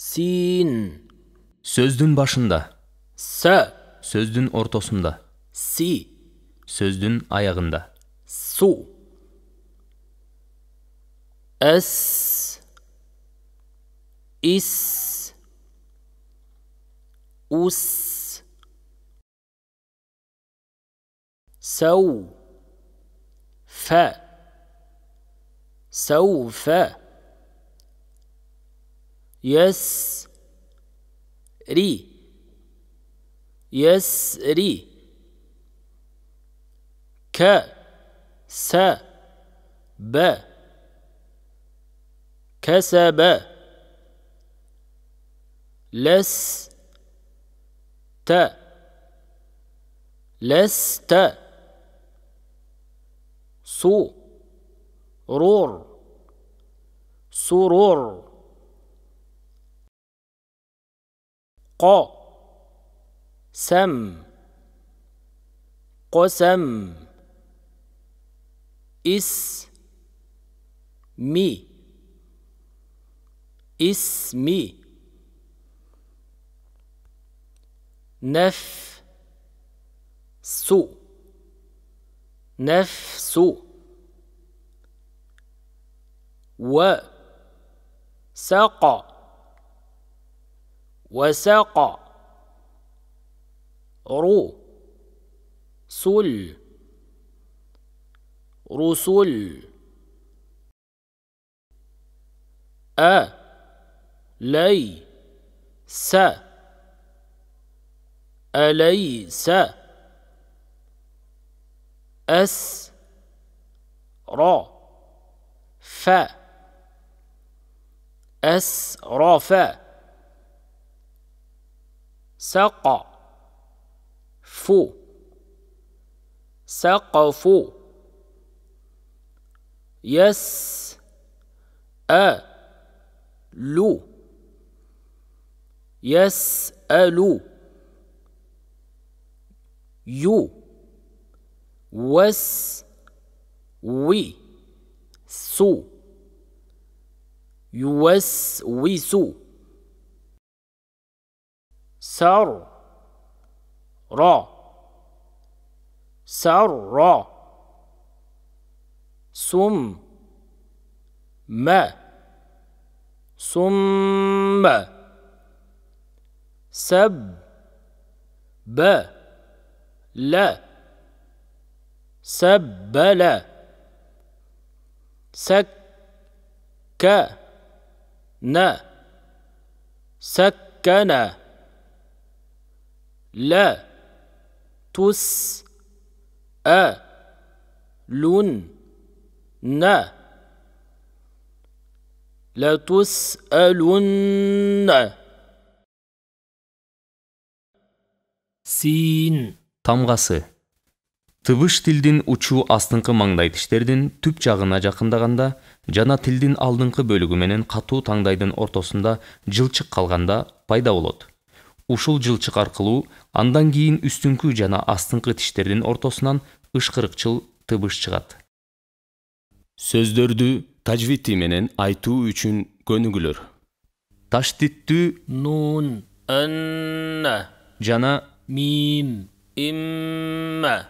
Sin. Сөздүн башында. Sa. Сөздүн ортосунда. Si. Сөздүн аягында. Su. As. Is. Us. سو. ف. سوف. يس. ري. يسري. ك. س. ب. كسب. لس. ت. لست. سو. رور. سرور. ق. سم. قسم. اس. مي. اسمي. نف. سو. نفس. و. سق. وسق. رو. سل. رسل. لي. س. أليس. أس. را. ف. أسرف. سق. فو. سقف. يس. لو. يسأل. يو. وس. وي. سو. يوسوس. سر. را. سر. سم. ما. ثم. سب. ب. لا. سبل. سك. ن. سكن. لا. تس. لن. ن. لتسألن. سين. Тамгасы. Тыбыш тилдин учу астыңкы маңдай тиштердин түп жагына жакындаганда жана тилдин алдыңкы бөлүгү менен катуу таңдайдын ортосунда жылчык калганда пайда болот. Ушул жылчык аркылуу андан кийин үстүңкү жана астыңкы тиштердин ортосунан ышкырыкчыл тыбыш чыгат. Сөздөрдү тажвити менен айтуу үчүн көнүгүлөр. Таштиттүү нун. Анна. жана мим. имма.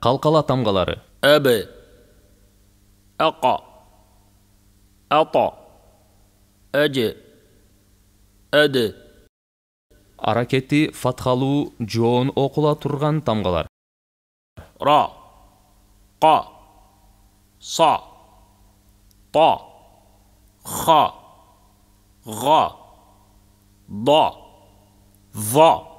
калкала тамгалары. أب. أقى. أطى. أج. أد. Аракети фатхалуу жоон окула турган тамгалар. را. قا. صا. طا. خا. غا. ضا. ظا.